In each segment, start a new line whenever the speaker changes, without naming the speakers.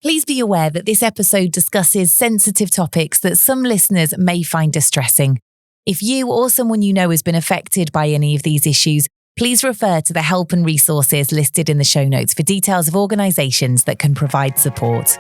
Please be aware that this episode discusses sensitive topics that some listeners may find distressing. If you or someone you know has been affected by any of these issues, please refer to the help and resources listed in the show notes for details of organisations that can provide support.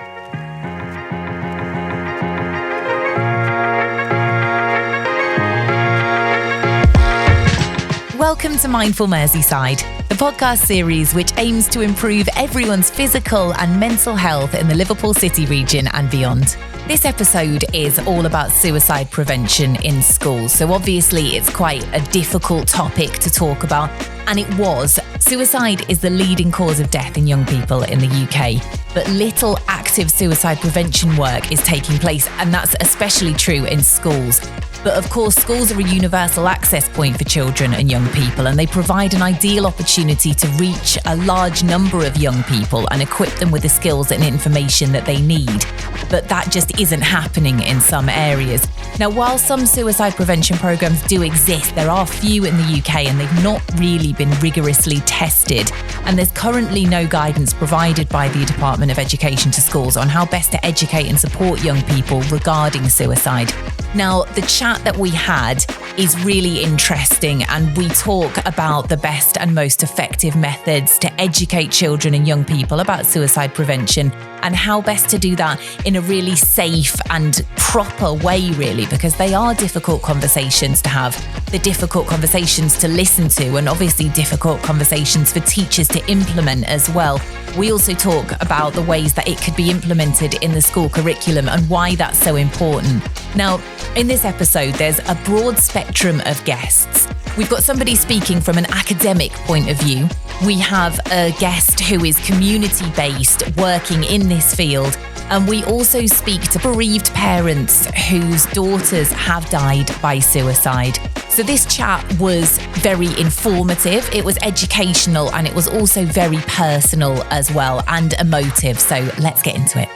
Welcome to Mindful Merseyside, the podcast series which aims to improve everyone's physical and mental health in the Liverpool City region and beyond. This episode is all about suicide prevention in schools, so obviously it's quite a difficult topic to talk about, and it was. Suicide is the leading cause of death in young people in the UK, but little active suicide prevention work is taking place, and that's especially true in schools. But of course, schools are a universal access point for children and young people, and they provide an ideal opportunity to reach a large number of young people and equip them with the skills and information that they need. But that just isn't happening in some areas. Now, while some suicide prevention programs do exist, there are few in the UK and they've not really been rigorously tested. And there's currently no guidance provided by the Department of Education to schools on how best to educate and support young people regarding suicide. Now, the chat that we had is really interesting, and we talk about the best and most effective methods to educate children and young people about suicide prevention and how best to do that in a really safe and proper way, really, because they are difficult conversations to have, the difficult conversations to listen to, and obviously difficult conversations for teachers to implement as well. We also talk about the ways that it could be implemented in the school curriculum and why that's so important. Now, in this episode, there's a broad spectrum of guests. We've got somebody speaking from an academic point of view. We have a guest who is community-based, working in this field. And we also speak to bereaved parents whose daughters have died by suicide. So this chat was very informative, it was educational, and it was also very personal as well, and emotive. So let's get into it.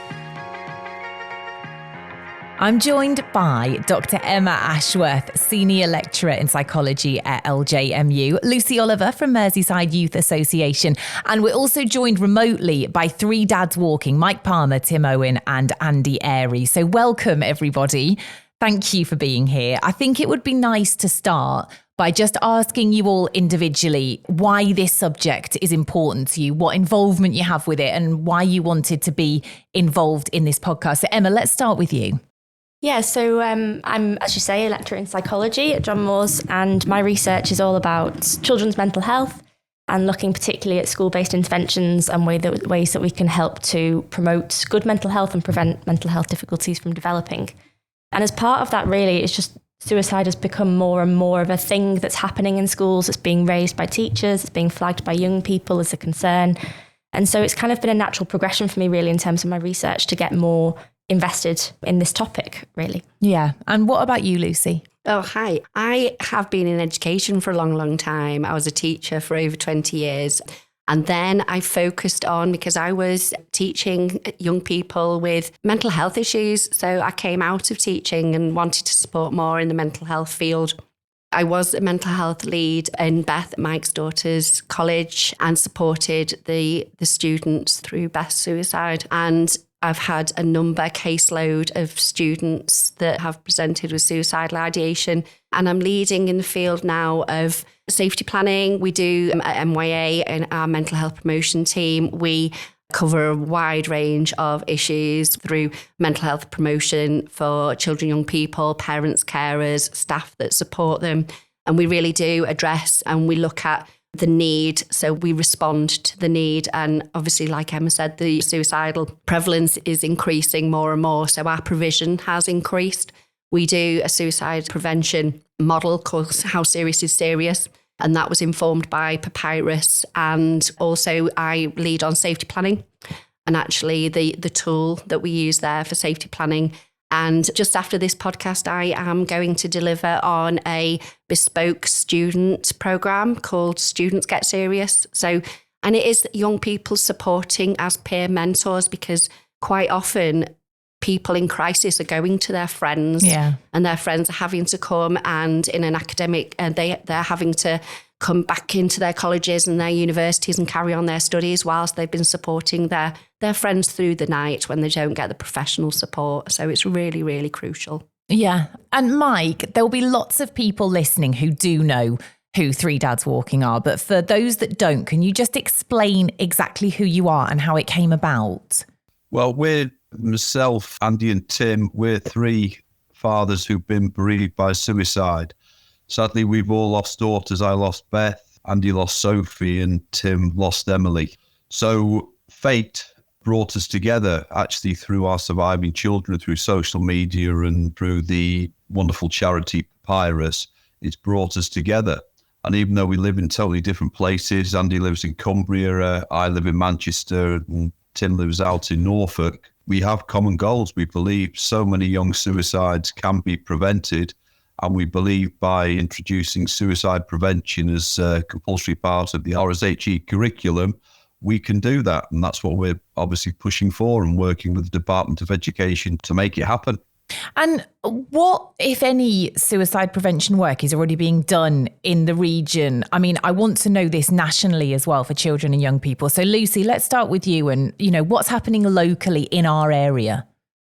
I'm joined by Dr. Emma Ashworth, Senior Lecturer in Psychology at LJMU, Lucy Oliver from Merseyside Youth Association, and we're also joined remotely by three dads walking, Mike Palmer, Tim Owen and Andy Airy. So welcome, everybody. Thank you for being here. I think it would be nice to start by just asking you all individually why this subject is important to you, what involvement you have with it, and why you wanted to be involved in this podcast. So Emma, let's start with you.
Yeah, so I'm, as you say, a lecturer in psychology at John Moores, and my research is all about children's mental health and looking particularly at school-based interventions and ways that we can help to promote good mental health and prevent mental health difficulties from developing. And as part of that, really, it's just suicide has become more and more of a thing that's happening in schools. It's being raised by teachers, it's being flagged by young people as a concern. And so it's kind of been a natural progression for me, really, in terms of my research to get more invested in this topic, really.
Yeah. And what about you, Lucy?
Oh, hi. I have been in education for a long, long time. I was a teacher for over 20 years. And then I focused on, because I was teaching young people with mental health issues. So I came out of teaching and wanted to support more in the mental health field. I was a mental health lead in Beth, Mike's daughter's college, and supported the students through Beth's suicide. And I've had a caseload of students that have presented with suicidal ideation, and I'm leading in the field now of safety planning. We do at MYA in our mental health promotion team. We cover a wide range of issues through mental health promotion for children, young people, parents, carers, staff that support them. And we really do address and we look at the need. So we respond to the need. And obviously, like Emma said, the suicidal prevalence is increasing more and more. So our provision has increased. We do a suicide prevention model called How Serious is Serious. And that was informed by Papyrus. And also I lead on safety planning. And actually the tool that we use there for safety planning. And just after this podcast, I am going to deliver on a bespoke student program called Students Get Serious. And it is young people supporting as peer mentors, because quite often people in crisis are going to their friends, and their friends are having to come, and in an academic, they're having to come back into their colleges and their universities and carry on their studies whilst they've been supporting their friends through the night when they don't get the professional support. So it's really, really crucial.
Yeah. And Mike, there'll be lots of people listening who do know who Three Dads Walking are. But for those that don't, can you just explain exactly who you are and how it came about?
Well, we're myself, Andy and Tim. We're three fathers who've been bereaved by suicide. Sadly, we've all lost daughters. I lost Beth, Andy lost Sophie, and Tim lost Emily. So fate brought us together actually through our surviving children, through social media and through the wonderful charity Papyrus. It's brought us together. And even though we live in totally different places, Andy lives in Cumbria, I live in Manchester, and Tim lives out in Norfolk, we have common goals. We believe so many young suicides can be prevented. And we believe by introducing suicide prevention as a compulsory part of the RSHE curriculum, we can do that. And that's what we're obviously pushing for and working with the Department of Education to make it happen.
And what, if any, suicide prevention work is already being done in the region? I mean, I want to know this nationally as well for children and young people. So Lucy, let's start with you and, what's happening locally in our area?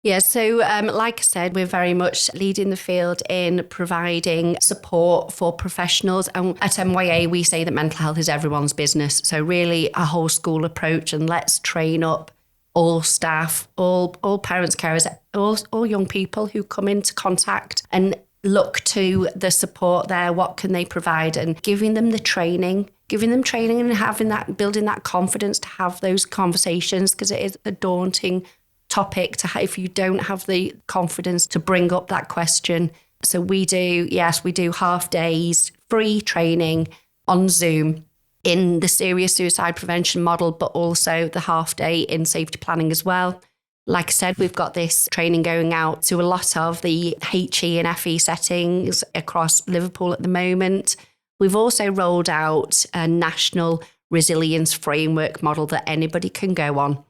Yeah, so like I said, we're very much leading the field in providing support for professionals. And at MYA, we say that mental health is everyone's business. So really a whole school approach, and let's train up all staff, all parents, carers, all young people who come into contact and look to the support there. What can they provide? And giving them training and building that confidence to have those conversations, because it is a daunting topic if you don't have the confidence to bring up that question. So we do half days, free training on Zoom in the serious suicide prevention model, but also the half day in safety planning as well. Like I said, we've got this training going out to a lot of the HE and FE settings across Liverpool at the moment. We've also rolled out a national resilience framework model that anybody can go on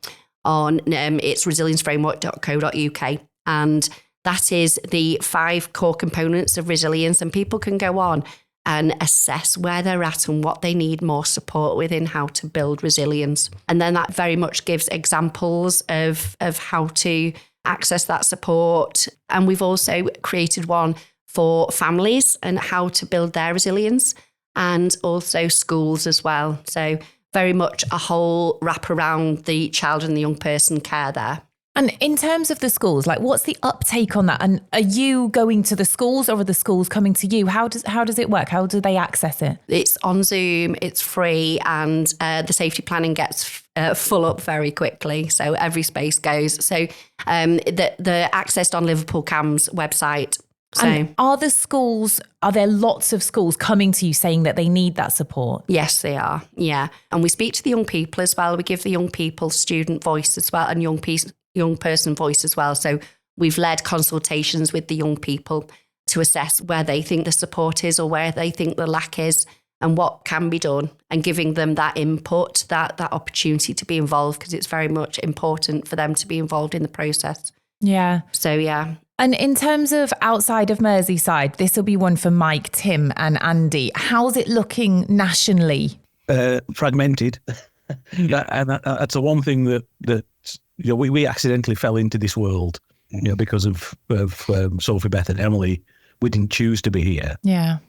it's resilienceframework.co.uk, and that is the 5 core components of resilience, and people can go on and assess where they're at and what they need more support with in how to build resilience. And then that very much gives examples of how to access that support. And we've also created one for families and how to build their resilience, and also schools as well. So very much a whole wrap around the child and the young person care there.
And in terms of the schools, what's the uptake on that? And are you going to the schools or are the schools coming to you? How does it work? How do they access it?
It's on Zoom, it's free, and the safety planning gets full up very quickly. So every space goes. So the accessed on Liverpool CAM's website. So,
and are there lots of schools coming to you saying that they need that support?
Yes, they are. Yeah. And we speak to the young people as well. We give the young people student voice as well, and young person voice as well. So we've led consultations with the young people to assess where they think the support is or where they think the lack is and what can be done, and giving them that input, that opportunity to be involved, because it's very much important for them to be involved in the process.
Yeah.
So, yeah.
And in terms of outside of Merseyside, this will be one for Mike, Tim and Andy. How's it looking nationally?
Fragmented. And that's the one thing that we accidentally fell into this world, because of Sophie, Beth and Emily. We didn't choose to be here.
Yeah.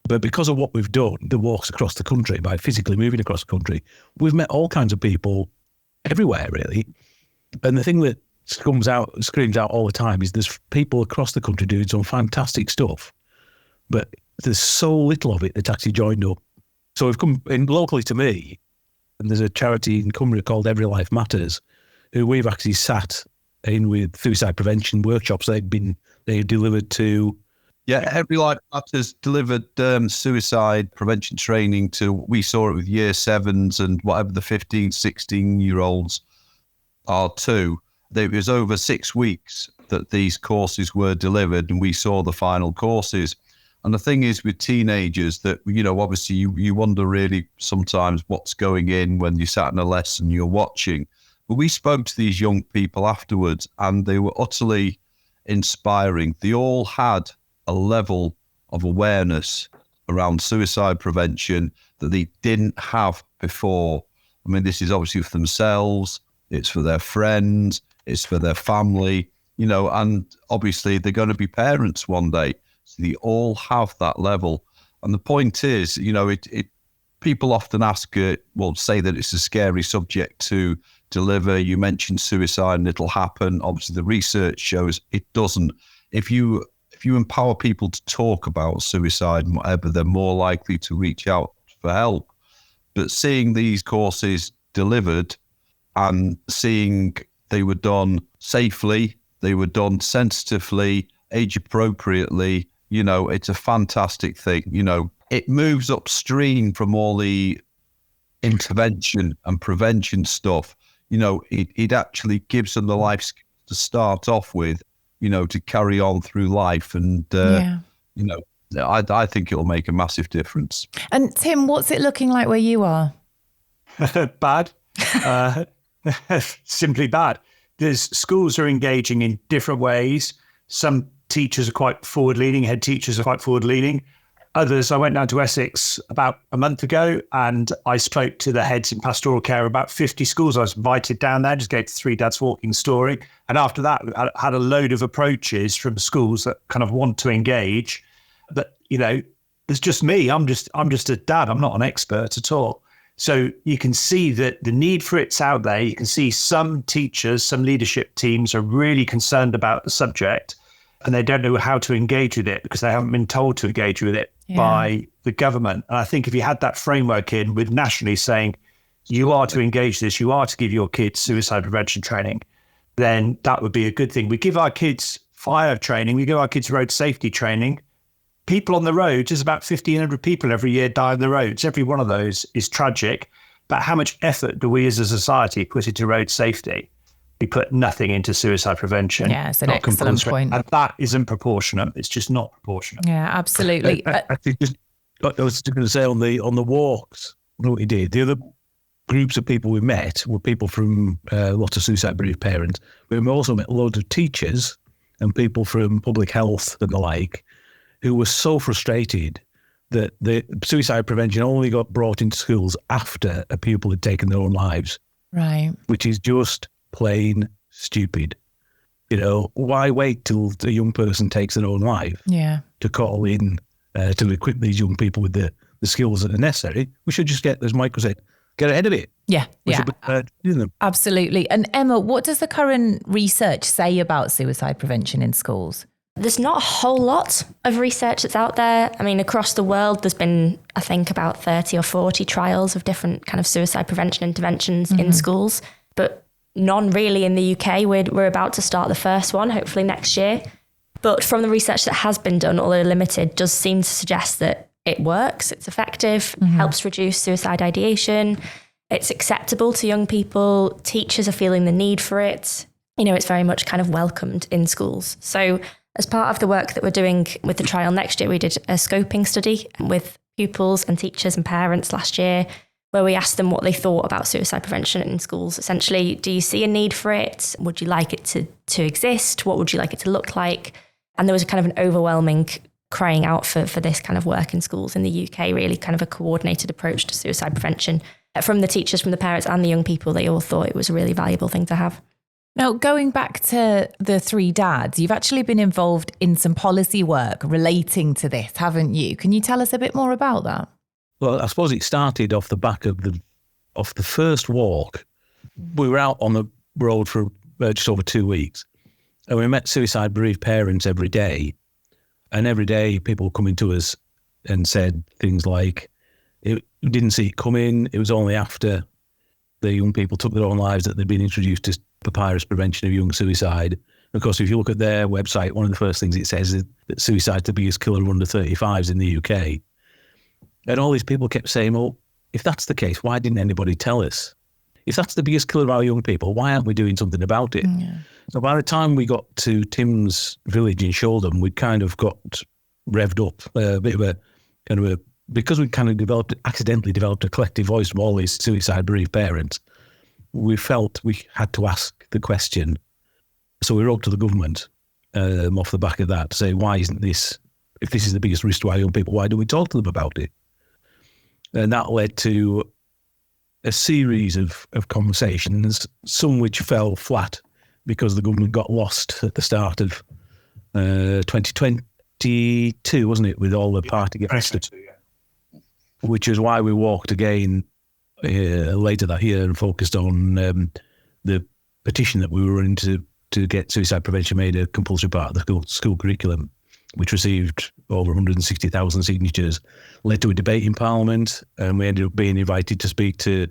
But because of what we've done, the walks across the country, by physically moving across the country, we've met all kinds of people everywhere, really. And the thing that screams out all the time is there's people across the country doing some fantastic stuff, but there's so little of it that's actually joined up. So we've come in locally to me, and there's a charity in Cumbria called Every Life Matters, who we've actually sat in with suicide prevention workshops they delivered to.
Yeah, Every Life Matters delivered suicide prevention training to, we saw it with year 7s and whatever the 15, 16-year-olds are too. It was over 6 weeks that these courses were delivered, and we saw the final courses. And the thing is with teenagers that, obviously you wonder really sometimes what's going in when you sat in a lesson, you're watching. But we spoke to these young people afterwards, and they were utterly inspiring. They all had a level of awareness around suicide prevention. that they didn't have before. I mean, this is obviously for themselves, it's for their friends, it's for their family, and obviously they're going to be parents one day. So they all have that level. And the point is, people often ask, say that it's a scary subject to deliver. You mentioned suicide and it'll happen. Obviously, the research shows it doesn't. If you empower people to talk about suicide and whatever, they're more likely to reach out for help. But seeing these courses delivered and seeing they were done safely, they were done sensitively, age appropriately, it's a fantastic thing. It moves upstream from all the intervention and prevention stuff. It actually gives them the life skills to start off with, to carry on through life. And, I think it'll make a massive difference.
And Tim, what's it looking like where you are?
Bad. Simply bad. Schools are engaging in different ways. Some teachers are quite forward-leaning, head teachers are quite forward-leaning. Others, I went down to Essex about a month ago and I spoke to the heads in pastoral care about 50 schools. I was invited down there, just gave the Three Dads Walking story. And after that, I had a load of approaches from schools that kind of want to engage. But, there's just me. I'm just a dad. I'm not an expert at all. So you can see that the need for it's out there. You can see some teachers, some leadership teams are really concerned about the subject and they don't know how to engage with it because they haven't been told to engage with it by the government. And I think if you had that framework in with nationally saying, you are to engage this, you are to give your kids suicide prevention training, then that would be a good thing. We give our kids fire training, we give our kids road safety training. People on the roads, there's about 1,500 people every year die on the roads. Every one of those is tragic. But how much effort do we as a society put into road safety? We put nothing into suicide prevention.
Yeah, it's an excellent point.
And that isn't proportionate. It's just not proportionate.
Yeah, absolutely.
I was just going to say on the walks, what we did, the other groups of people we met were people from lots of suicide bereaved parents. We also met loads of teachers and people from public health and the like, who were so frustrated that the suicide prevention only got brought into schools after a pupil had taken their own lives.
Right.
Which is just plain stupid. Why wait till a young person takes their own life to call in to equip these young people with the skills that are necessary? We should just get, as Michael said, get ahead of it.
Yeah.
Them.
Absolutely. And Emma, what does the current research say about suicide prevention in schools?
There's not a whole lot of research that's out there. I mean, across the world, there's been, I think, about 30 or 40 trials of different kind of suicide prevention interventions in schools, but none really in the UK. We're about to start the first one, hopefully next year. But from the research that has been done, although limited, does seem to suggest that it works, it's effective, helps reduce suicide ideation, it's acceptable to young people, teachers are feeling the need for it. It's very much kind of welcomed in schools. So as part of the work that we're doing with the trial next year, we did a scoping study with pupils and teachers and parents last year, where we asked them what they thought about suicide prevention in schools. Essentially, do you see a need for it? Would you like it to exist? What would you like it to look like? And there was a kind of an overwhelming crying out for this kind of work in schools in the UK, really kind of a coordinated approach to suicide prevention. From the teachers, from the parents and the young people, they all thought it was a really valuable thing to have.
Now, going back to the Three Dads, you've actually been involved in some policy work relating to this, haven't you? Can you tell us a bit more about that?
Well, I suppose it started off the back of the first walk. We were out on the road for just over 2 weeks, and we met suicide bereaved parents every day. And every day people coming to us and said things like, we didn't see it coming. It was only after the young people took their own lives that they'd been introduced to papyrus prevention of young suicide. And of course, if you look at their website, one of the first things it says is that suicide's the biggest killer of under 35s in the UK. And all these people kept saying, well, if that's the case, why didn't anybody tell us? If that's the biggest killer of our young people, why aren't we doing something about it? Yeah. So by the time we got to Tim's village in Sholdham, we'd kind of got revved up, a bit of a kind of a, because we kind of accidentally developed a collective voice from all these suicide bereaved parents, we felt we had to ask the question. So we wrote to the government off the back of that to say, why isn't this, if this is the biggest risk to our young people, why do we talk to them about it? And that led to a series of conversations, some which fell flat because the government got lost at the start of 2022, wasn't it, with all the party against, which is why we walked again later that year and focused on the petition that we were running to get suicide prevention made a compulsory part of the school curriculum, which received over 160,000 signatures, led to a debate in Parliament, and we ended up being invited to speak to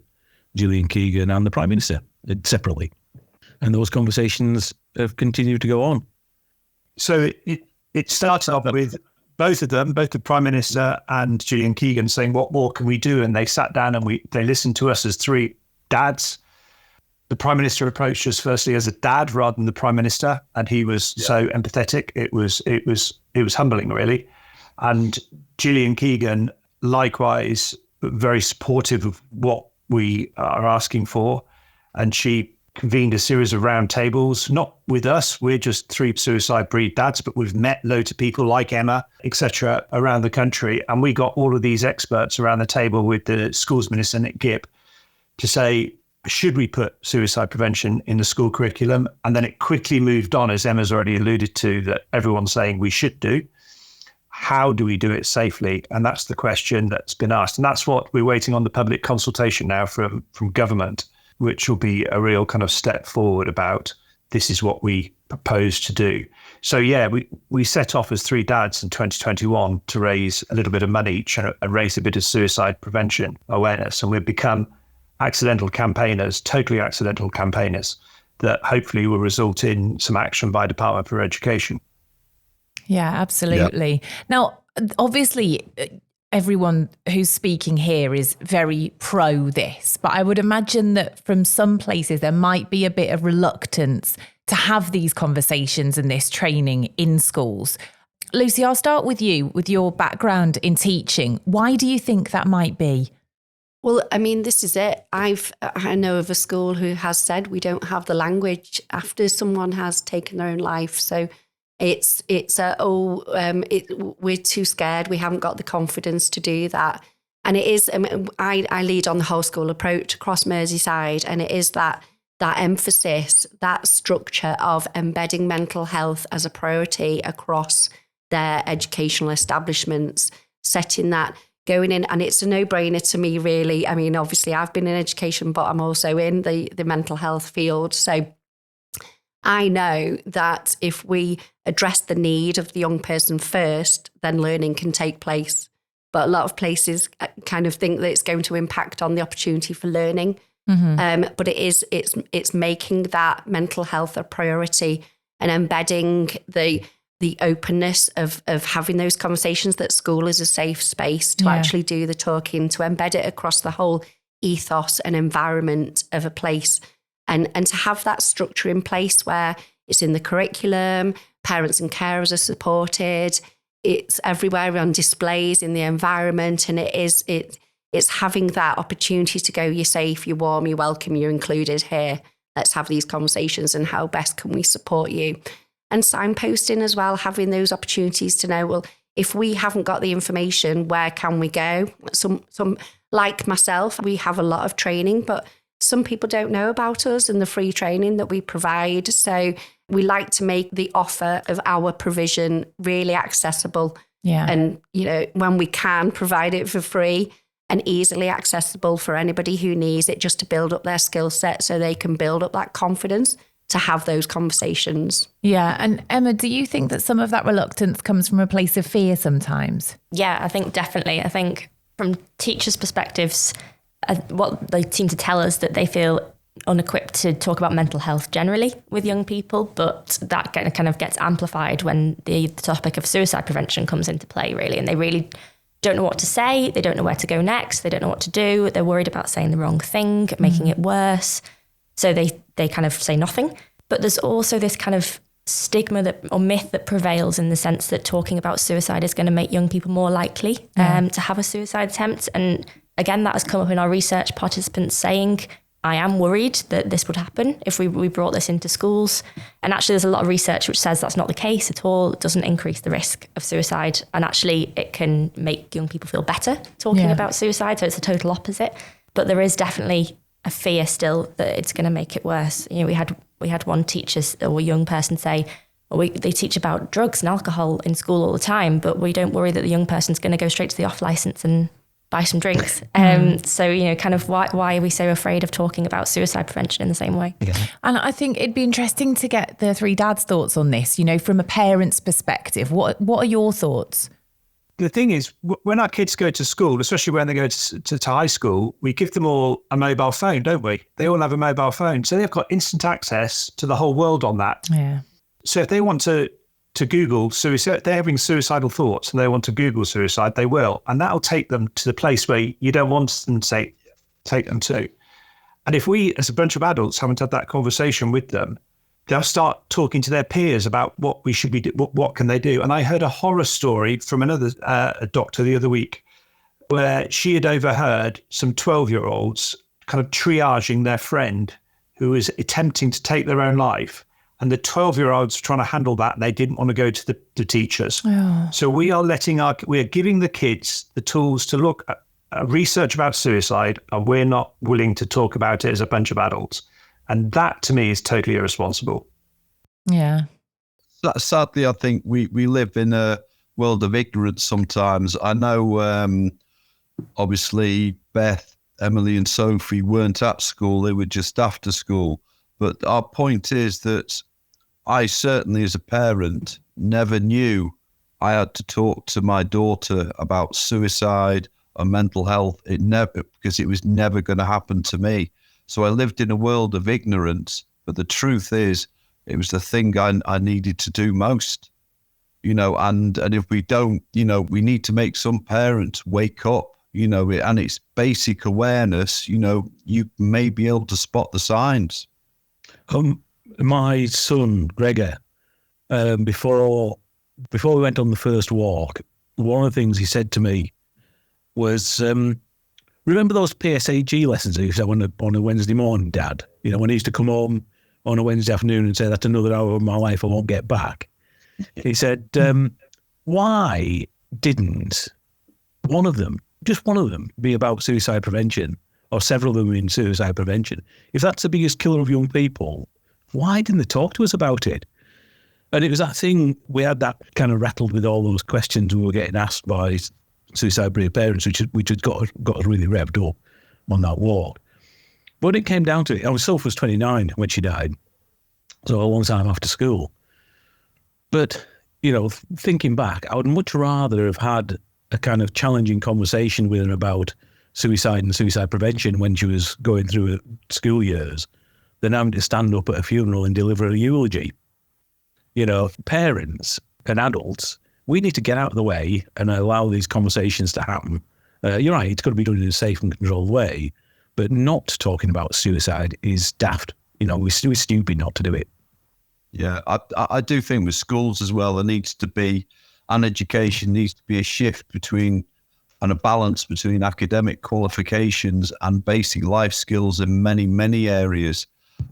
Gillian Keegan and the Prime Minister separately. And those conversations have continued to go on.
So it started off with both of them, both the Prime Minister and Gillian Keegan, saying, what more can we do? And they sat down and they listened to us as three dads. The Prime Minister approached us firstly as a dad rather than the Prime Minister, and he was so empathetic. It was humbling, really. And Gillian Keegan, likewise, very supportive of what we are asking for. And she convened a series of round tables, not with us. We're just three suicide bereaved dads, but we've met loads of people like Emma, etc., around the country. And we got all of these experts around the table with the Schools Minister, Nick Gibb, to say, should we put suicide prevention in the school curriculum? And then it quickly moved on, as Emma's already alluded to, that everyone's saying we should do. How do we do it safely? And that's the question that's been asked. And that's what we're waiting on, the public consultation now from government, which will be a real kind of step forward about this is what we propose to do. So, yeah, we set off as three dads in 2021 to raise a little bit of money each and raise a bit of suicide prevention awareness. And we've become accidental campaigners, totally accidental campaigners, that hopefully will result in some action by Department for Education.
Yeah, absolutely. Yeah. Now, obviously, everyone who's speaking here is very pro this, but I would imagine that from some places there might be a bit of reluctance to have these conversations and this training in schools. Lucy, I'll start with you, with your background in teaching. Why do you think that might be?
Well, I mean, this is it. I know of a school who has said we don't have the language after someone has taken their own life. So we're too scared. We haven't got the confidence to do that. And it is, I lead on the whole school approach across Merseyside, and it is that emphasis, that structure of embedding mental health as a priority across their educational establishments, setting that, going in, and it's a no-brainer to me, really. I mean, obviously, I've been in education, but I'm also in the mental health field. So I know that if we address the need of the young person first, then learning can take place. But a lot of places kind of think that it's going to impact on the opportunity for learning. Mm-hmm. But it's making that mental health a priority and embedding the openness of having those conversations, that school is a safe space to actually do the talking, to embed it across the whole ethos and environment of a place, and to have that structure in place where it's in the curriculum, parents and carers are supported, it's everywhere on displays in the environment, and it's having that opportunity to go, you're safe, you're warm, you're welcome, you're included here. Let's have these conversations, and how best can we support you? And signposting as well, having those opportunities to know, well, if we haven't got the information, where can we go? Some like myself, we have a lot of training, but some people don't know about us and the free training that we provide. So we like to make the offer of our provision really accessible. Yeah. And, when we can, provide it for free and easily accessible for anybody who needs it, just to build up their skill set so they can build up that confidence to have those conversations. Yeah.
And Emma, do you think that some of that reluctance comes from a place of fear sometimes?
Yeah, I think definitely. I think from teachers' perspectives, what they seem to tell us, that they feel unequipped to talk about mental health generally with young people, but that kind of gets amplified when the topic of suicide prevention comes into play, really. And they really don't know what to say. They don't know where to go next. They don't know what to do. They're worried about saying the wrong thing, making it worse. So they kind of say nothing. But there's also this kind of stigma or myth that prevails, in the sense that talking about suicide is going to make young people more likely to have a suicide attempt. And again, that has come up in our research, participants saying, I am worried that this would happen if we brought this into schools. And actually, there's a lot of research which says that's not the case at all. It doesn't increase the risk of suicide. And actually, it can make young people feel better talking about suicide. So it's the total opposite. But there is definitely a fear still that it's going to make it worse. You know, we had one teacher or young person say, they teach about drugs and alcohol in school all the time, but we don't worry that the young person's going to go straight to the off license and buy some drinks. So, you know, kind of why are we so afraid of talking about suicide prevention in the same way?
Yeah. And I think it'd be interesting to get the three dads' thoughts on this, you know, from a parent's perspective. What are your thoughts?
The thing is, when our kids go to school, especially when they go to high school, we give them all a mobile phone, don't we? They all have a mobile phone. So they've got instant access to the whole world on that.
Yeah.
So if they want to Google suicide, they're having suicidal thoughts and they want to Google suicide, they will. And that'll take them to the place where you don't want them to take them to. And if we, as a bunch of adults, haven't had that conversation with them, they'll start talking to their peers about what we should be, what can they do. And I heard a horror story from another doctor the other week where she had overheard some 12-year-olds kind of triaging their friend who was attempting to take their own life. And the 12-year-olds were trying to handle that, and they didn't want to go to the teachers. Oh. So we are giving the kids the tools to look at research about suicide, and we're not willing to talk about it as a bunch of adults. And that, to me, is totally irresponsible.
Yeah.
Sadly, I think we live in a world of ignorance sometimes. I know, obviously, Beth, Emily and Sophie weren't at school. They were just after school. But our point is that I certainly, as a parent, never knew I had to talk to my daughter about suicide or mental health. Because it was never going to happen to me. So I lived in a world of ignorance. But the truth is, it was the thing I needed to do most. You know, and if we don't, you know, we need to make some parents wake up. You know, and it's basic awareness. You know, you may be able to spot the signs.
My son, Gregor, before we went on the first walk, one of the things he said to me was, remember those PSAG lessons I used to have on a Wednesday morning, Dad? You know, when he used to come home on a Wednesday afternoon and say, that's another hour of my life I won't get back. He said, why didn't one of them, just one of them, be about suicide prevention? Or several of them in suicide prevention. If that's the biggest killer of young people, why didn't they talk to us about it? And it was that thing, we had that kind of rattled with all those questions we were getting asked by suicide-bereaved parents, which had got us really revved up on that walk. But it came down to it. Sophie was 29 when she died, so a long time after school. But, you know, thinking back, I would much rather have had a kind of challenging conversation with her about suicide and suicide prevention when she was going through her school years than having to stand up at a funeral and deliver a eulogy. You know, parents and adults, we need to get out of the way and allow these conversations to happen. You're right, it's got to be done in a safe and controlled way, but not talking about suicide is daft. You know, we're stupid not to do it.
Yeah, I do think with schools as well, there needs to be, and education needs to be a shift between and a balance between academic qualifications and basic life skills in many, many areas.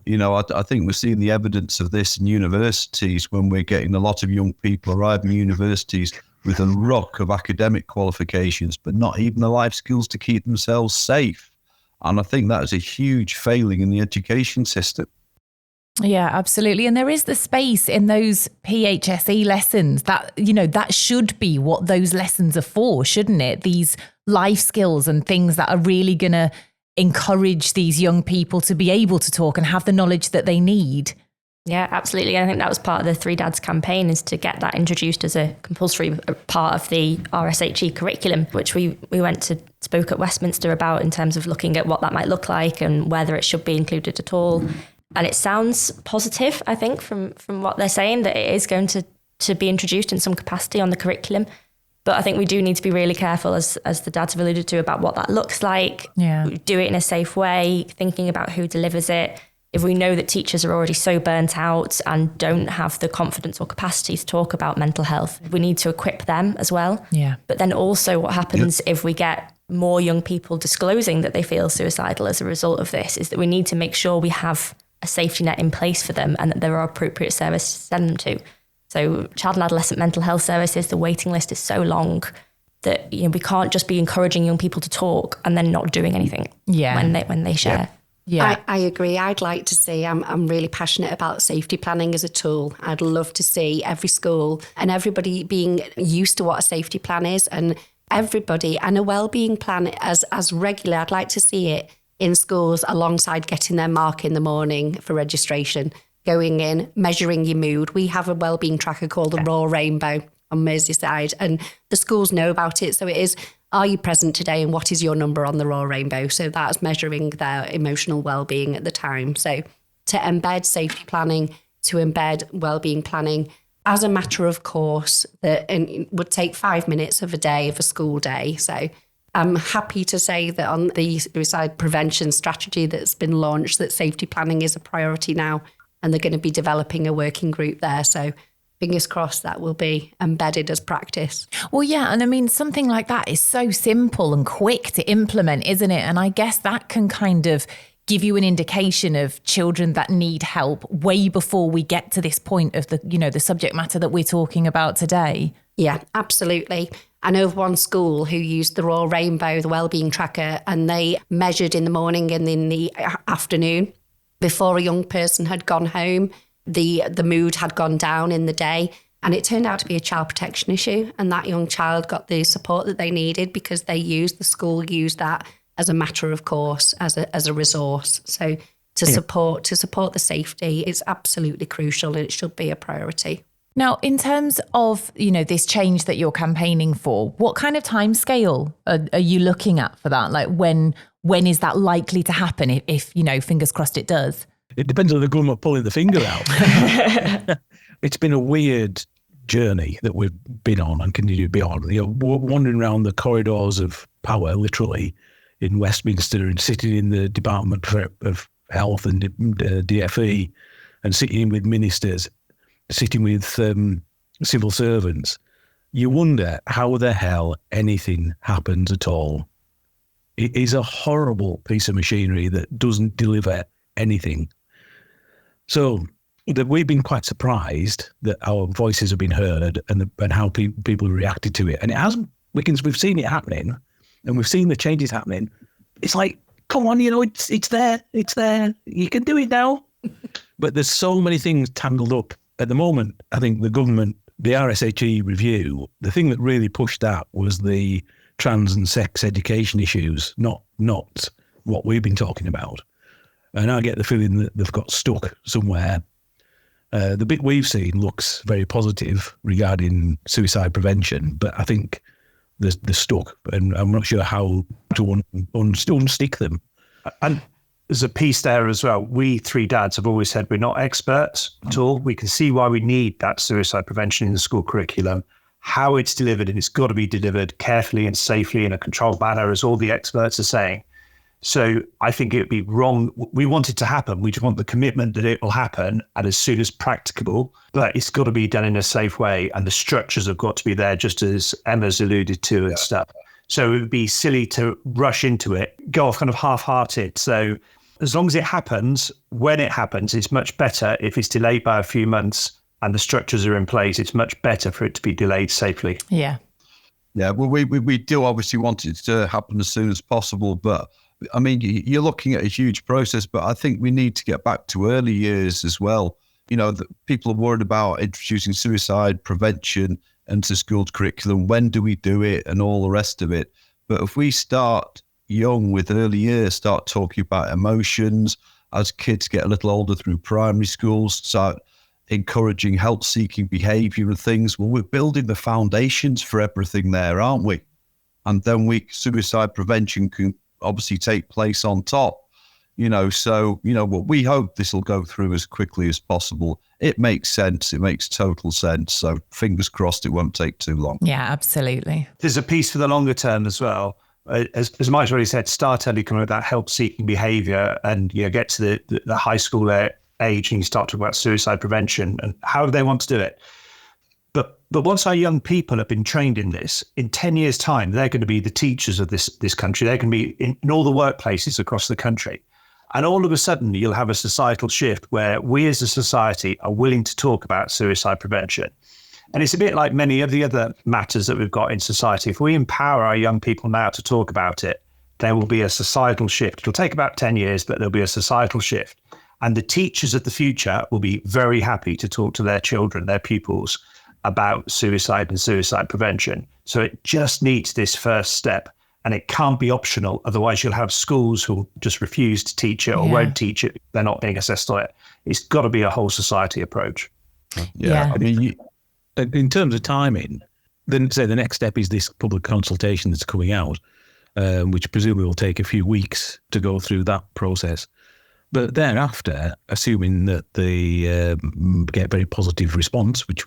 You know, I think we're seeing the evidence of this in universities when we're getting a lot of young people arriving at universities with a ruck of academic qualifications, but not even the life skills to keep themselves safe. And I think that is a huge failing in the education system.
Yeah, absolutely. And there is the space in those PHSE lessons that, you know, that should be what those lessons are for, shouldn't it? These life skills and things that are really going to encourage these young people to be able to talk and have the knowledge that they need.
Yeah, absolutely. I think that was part of the Three Dads campaign, is to get that introduced as a compulsory part of the RSHE curriculum, which we spoke at Westminster about in terms of looking at what that might look like and whether it should be included at all. And it sounds positive, I think, from what they're saying, that it is going to be introduced in some capacity on the curriculum. But I think we do need to be really careful, as the dads have alluded to, about what that looks like. Yeah. Do it in a safe way, thinking about who delivers it. If we know that teachers are already so burnt out and don't have the confidence or capacity to talk about mental health, we need to equip them as well.
Yeah.
But then also what happens if we get more young people disclosing that they feel suicidal as a result of this, is that we need to make sure we have a safety net in place for them and that there are appropriate services to send them to. So child and adolescent mental health services, the waiting list is so long that we can't just be encouraging young people to talk and then not doing anything when they share.
Yeah. I agree. I'd like to see, I'm really passionate about safety planning as a tool. I'd love to see every school and everybody being used to what a safety plan is, and everybody and a wellbeing plan as regular. I'd like to see it in schools alongside getting their mark in the morning for registration, going in, measuring your mood. We have a wellbeing tracker called the Raw Rainbow on Merseyside, and the schools know about it. So it is, are you present today and what is your number on the Raw Rainbow? So that's measuring their emotional well-being at the time. So to embed safety planning, to embed well-being planning as a matter of course, that it would take 5 minutes of a day, of a school day. So I'm happy to say that on the suicide prevention strategy that's been launched, that safety planning is a priority now, and they're going to be developing a working group there. So fingers crossed that will be embedded as practice.
Well, yeah. And I mean, something like that is so simple and quick to implement, isn't it? And I guess that can kind of give you an indication of children that need help way before we get to this point of the subject matter that we're talking about today.
Yeah, absolutely. I know of one school who used the Raw Rainbow, the wellbeing tracker, and they measured in the morning and in the afternoon before a young person had gone home. The mood had gone down in the day, and it turned out to be a child protection issue, and that young child got the support that they needed because the school used that as a matter of course, as a resource. So to support the safety is absolutely crucial, and it should be a priority.
Now, in terms of, this change that you're campaigning for, what kind of timescale are you looking at for that? Like when is that likely to happen if fingers crossed it does?
It depends on the government pulling the finger out. It's been a weird journey that we've been on and continue to be on. Wandering around the corridors of power, literally, in Westminster, and sitting in the Department of Health and DFE, and sitting with ministers, sitting with civil servants. You wonder how the hell anything happens at all. It is a horrible piece of machinery that doesn't deliver anything. So we've been quite surprised that our voices have been heard and how people reacted to it. And it hasn't, we've seen it happening, and we've seen the changes happening. It's like, come on, it's there. You can do it now. But there's so many things tangled up. At the moment, I think the government, the RSHE review, the thing that really pushed that was the trans and sex education issues, not what we've been talking about. And I get the feeling that they've got stuck somewhere. The bit we've seen looks very positive regarding suicide prevention, but I think they're stuck, and I'm not sure how to unstick them.
And there's a piece there as well. We three dads have always said we're not experts at all. We can see why we need that suicide prevention in the school curriculum. How it's delivered, and it's got to be delivered carefully and safely in a controlled manner, as all the experts are saying. So I think it would be wrong. We want it to happen. We just want the commitment that it will happen and as soon as practicable, but it's got to be done in a safe way, and the structures have got to be there, just as Emma's alluded to and stuff. So it would be silly to rush into it, go off kind of half-hearted. So as long as it happens, when it happens, it's much better. If it's delayed by a few months and the structures are in place, it's much better for it to be delayed safely.
Yeah.
Yeah, well, we do obviously want it to happen as soon as possible, but I mean, you're looking at a huge process, but I think we need to get back to early years as well. People are worried about introducing suicide prevention into school curriculum. When do we do it and all the rest of it? But if we start young with early years, start talking about emotions as kids get a little older through primary schools, start encouraging help-seeking behaviour and things, well, we're building the foundations for everything there, aren't we? And then suicide prevention can obviously take place on top, so what we hope this will go through as quickly as possible. It makes sense. It makes total sense. So fingers crossed it won't take too long.
Yeah, absolutely.
There's a piece for the longer term as well. As Mike's already said, start early, coming with that help-seeking behaviour, and get to the high school age, and you start talking about suicide prevention and how they want to do it. But once our young people have been trained in this, in 10 years' time, they're going to be the teachers of this country. They're going to be in all the workplaces across the country. And all of a sudden, you'll have a societal shift where we as a society are willing to talk about suicide prevention. And it's a bit like many of the other matters that we've got in society. If we empower our young people now to talk about it, there will be a societal shift. It'll take about 10 years, but there'll be a societal shift. And the teachers of the future will be very happy to talk to their children, their pupils, about suicide and suicide prevention. So it just needs this first step, and it can't be optional. Otherwise, you'll have schools who just refuse to teach it or won't teach it. They're not being assessed on it. It's got to be a whole society approach.
I mean, in terms of timing, then say the next step is this public consultation that's coming out, which presumably will take a few weeks to go through that process. But thereafter, assuming that they get very positive response, which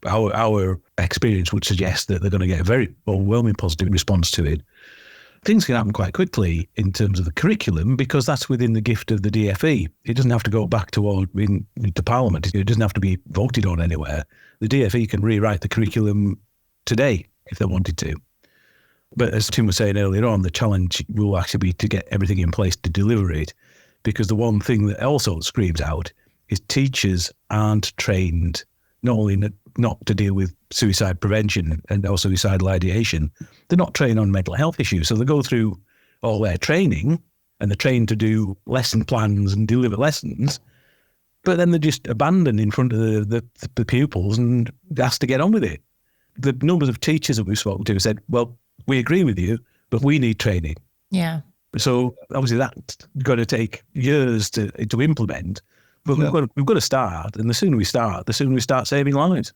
our experience would suggest that they're going to get a very overwhelming positive response to it, things can happen quite quickly in terms of the curriculum, because that's within the gift of the DFE. It doesn't have to go back to Parliament. It doesn't have to be voted on anywhere. The DFE can rewrite the curriculum today if they wanted to. But as Tim was saying earlier on, the challenge will actually be to get everything in place to deliver it, because the one thing that also screams out is teachers aren't trained not only not to deal with suicide prevention and also suicidal ideation, they're not trained on mental health issues. So they go through all their training and they're trained to do lesson plans and deliver lessons, but then they're just abandoned in front of the pupils and asked to get on with it. The numbers of teachers that we've spoken to said, well, we agree with you, but we need training.
Yeah.
So obviously that's going to take years to implement, but we've got to start. And the sooner we start, the sooner we start saving lives.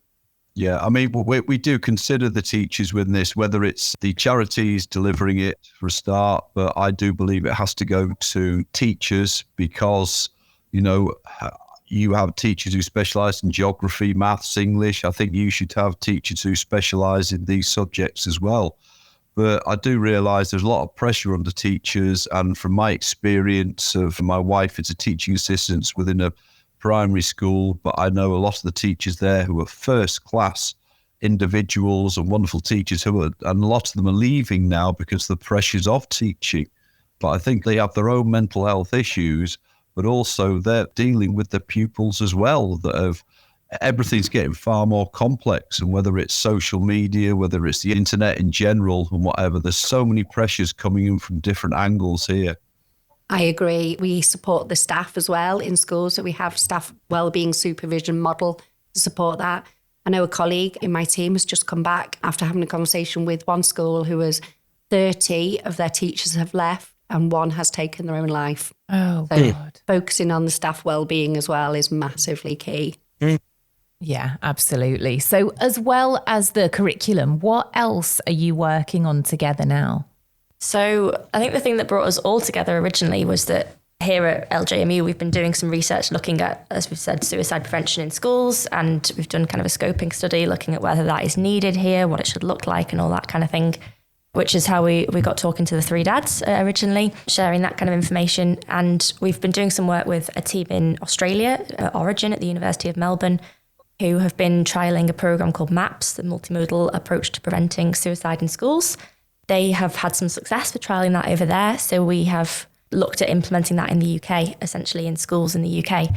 Yeah, I mean, we do consider the teachers with this, whether it's the charities delivering it for a start, but I do believe it has to go to teachers because, you know, you have teachers who specialise in geography, maths, English. I think you should have teachers who specialise in these subjects as well. But I do realise there's a lot of pressure on the teachers. And from my experience of my wife is a teaching assistant within a primary school, but I know a lot of the teachers there who are first class individuals and wonderful teachers and a lot of them are leaving now because of the pressures of teaching. But I think they have their own mental health issues, but also they're dealing with the pupils as well that have everything's getting far more complex, and whether it's social media, whether it's the internet in general and whatever, there's so many pressures coming in from different angles here.
I agree. We support the staff as well in schools. So we have staff wellbeing supervision model to support that. I know a colleague in my team has just come back after having a conversation with one school who was 30 of their teachers have left and one has taken their own life.
Oh,
so
God.
Focusing on the staff wellbeing as well is massively key.
Yeah, absolutely. So as well as the curriculum, what else are you working on together now?
So I think the thing that brought us all together originally was that here at LJMU, we've been doing some research looking at, as we've said, suicide prevention in schools. And we've done kind of a scoping study looking at whether that is needed here, what it should look like and all that kind of thing, which is how we got talking to the three dads originally, sharing that kind of information. And we've been doing some work with a team in Australia, Origin at the University of Melbourne, who have been trialling a program called MAPS, the multimodal approach to preventing suicide in schools. They have had some success with trialling that over there. So we have looked at implementing that in the UK, essentially in schools in the UK.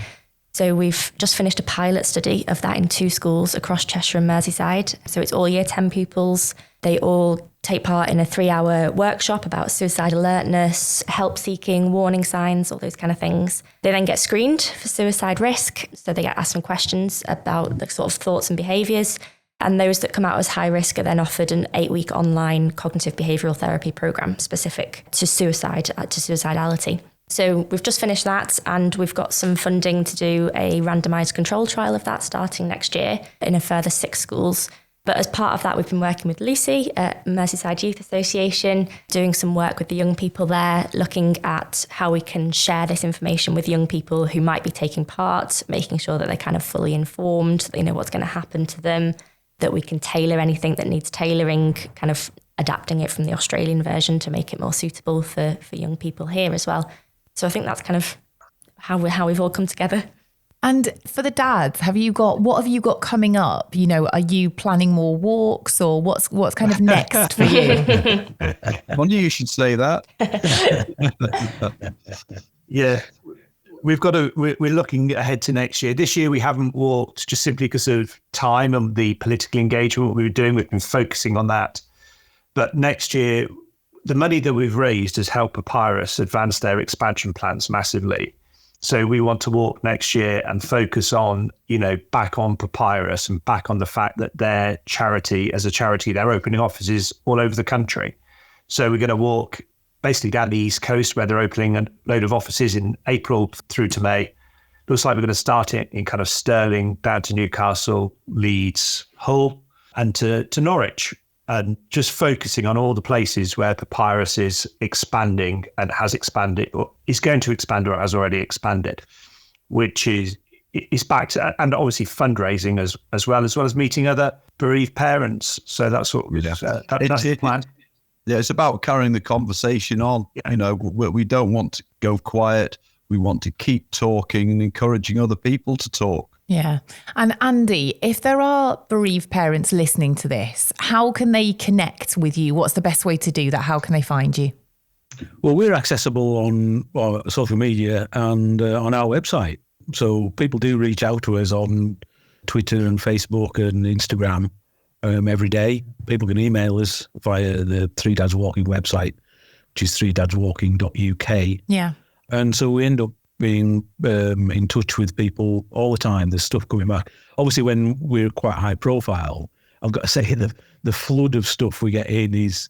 So we've just finished a pilot study of that in 2 schools across Cheshire and Merseyside. So it's all year 10 pupils. They all take part in a 3-hour workshop about suicide alertness, help seeking, warning signs, all those kind of things. They then get screened for suicide risk. So they get asked some questions about the sort of thoughts and behaviours. And those that come out as high risk are then offered an 8-week online cognitive behavioural therapy programme specific to suicide, to suicidality. So we've just finished that and we've got some funding to do a randomised control trial of that starting next year in a further 6 schools. But as part of that, we've been working with Lucy at Merseyside Youth Association, doing some work with the young people there, looking at how we can share this information with young people who might be taking part, making sure that they're kind of fully informed, that they know what's going to happen to them, that we can tailor anything that needs tailoring, kind of adapting it from the Australian version to make it more suitable for young people here as well. So I think that's kind of how we've all come together.
And for the dads, what have you got coming up? You know, are you planning more walks, or what's kind of next for you?
Funny you should say that.
Yeah. We're looking ahead to next year. This year we haven't walked just simply because of time and the political engagement we were doing. We've been focusing on that. But next year, the money that we've raised has helped Papyrus advance their expansion plans massively. So we want to walk next year and focus on, back on Papyrus and back on the fact that their charity, as a charity, they're opening offices all over the country. So we're going to walk basically down the East Coast, where they're opening a load of offices in April through to May. Looks like we're going to start it in kind of Stirling, down to Newcastle, Leeds, Hull, and to Norwich. And just focusing on all the places where Papyrus is expanding and has expanded, or is going to expand, or has already expanded, which is back to, and obviously fundraising as well as meeting other bereaved parents. So that's what that's the plan.
Yeah, it's about carrying the conversation on. Yeah. We don't want to go quiet. We want to keep talking and encouraging other people to talk.
Yeah. And Andy, if there are bereaved parents listening to this, how can they connect with you? What's the best way to do that? How can they find you?
Well, we're accessible on social media and on our website. So people do reach out to us on Twitter and Facebook and Instagram every day. People can email us via the Three Dads Walking website, which is threedadswalking.uk.
Yeah.
And so we end up being in touch with people all the time. There's stuff coming back. Obviously, when we're quite high profile, I've got to say the flood of stuff we get in is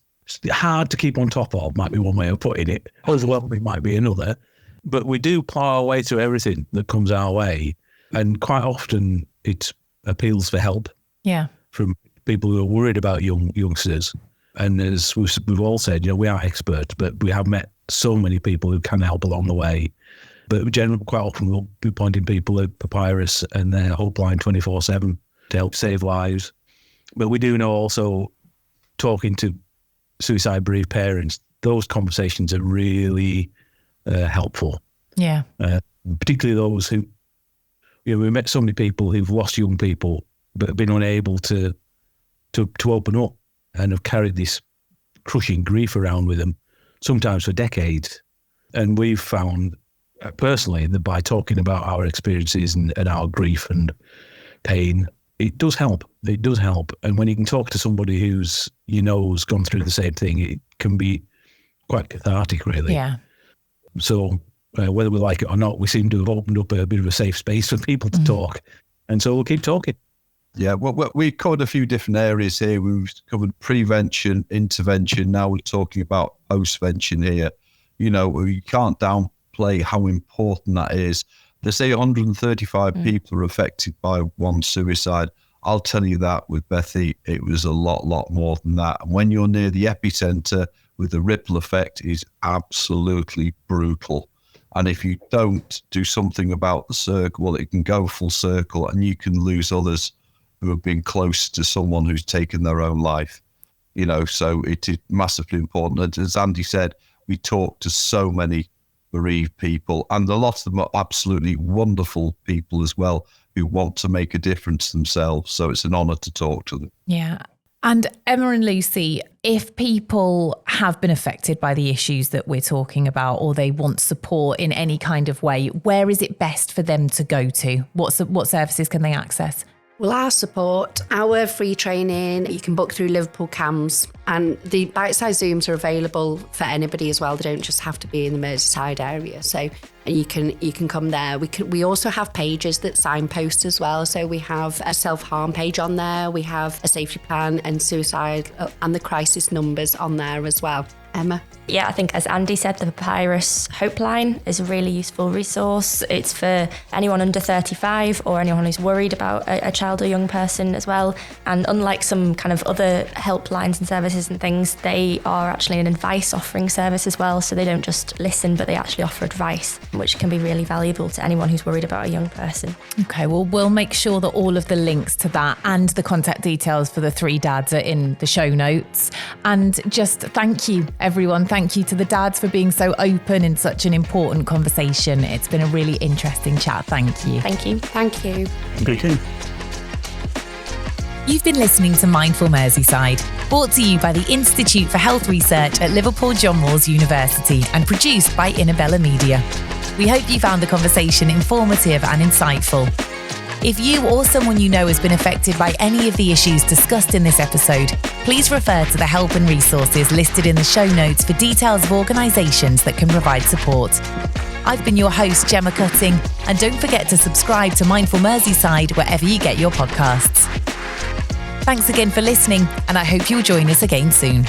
hard to keep on top of, might be one way of putting it. Overwhelming might be another. But we do plough our way through everything that comes our way. And quite often it's appeals for help.
Yeah.
From people who are worried about youngsters. And as we've all said, we are experts, but we have met so many people who can help along the way. But generally, quite often we'll be pointing people at Papyrus and their Hopeline 24/7 to help save lives. But we do know also, talking to suicide bereaved parents, those conversations are really helpful.
Yeah.
Particularly those who, we met so many people who've lost young people, but have been unable to open up and have carried this crushing grief around with them, sometimes for decades. And we've found personally that by talking about our experiences and our grief and pain, it does help. It does help. And when you can talk to somebody who's gone through the same thing, it can be quite cathartic, really.
Yeah.
So whether we like it or not, we seem to have opened up a bit of a safe space for people to talk. And so we'll keep talking.
Yeah, well, we covered a few different areas here. We've covered prevention, intervention. Now we're talking about postvention here. You can't downplay how important that is. They say 135 people are affected by one suicide. I'll tell you that with Bethy, it was a lot more than that. And when you're near the epicenter, with the ripple effect, is absolutely brutal. And if you don't do something about the circle, well, it can go full circle and you can lose others who have been close to someone who's taken their own life. So it is massively important. As Andy said, we talk to so many bereaved people, and a lot of them are absolutely wonderful people as well, who want to make a difference themselves. So it's an honour to talk to them.
Yeah. And Emma and Lucy, if people have been affected by the issues that we're talking about, or they want support in any kind of way, where is it best for them to go to? What services can they access?
Well, our support, our free training, you can book through Liverpool CAMS, and the bite-sized Zooms are available for anybody as well. They don't just have to be in the Merseyside area. So you can come there. We also have pages that signpost as well. So we have a self-harm page on there. We have a safety plan and suicide and the crisis numbers on there as well. Emma?
Yeah, I think as Andy said, the Papyrus Hopeline is a really useful resource. It's for anyone under 35 or anyone who's worried about a child or young person as well. And unlike some kind of other helplines and services and things, they are actually an advice offering service as well. So they don't just listen, but they actually offer advice, which can be really valuable to anyone who's worried about a young person.
Okay, well, we'll make sure that all of the links to that and the contact details for the three dads are in the show notes. And just thank you, Everyone, thank you to the dads for being so open in such an important conversation. It's been a really interesting chat. Thank you.
Thank you.
Thank you.
Thank you.
You've been listening to Mindful Merseyside, brought to you by the Institute for Health Research at Liverpool John Moores University and produced by Inabella Media. We hope you found the conversation informative and insightful. If you or someone you know has been affected by any of the issues discussed in this episode, please refer to the help and resources listed in the show notes for details of organisations that can provide support. I've been your host, Gemma Cutting, and don't forget to subscribe to Mindful Merseyside wherever you get your podcasts. Thanks again for listening, and I hope you'll join us again soon.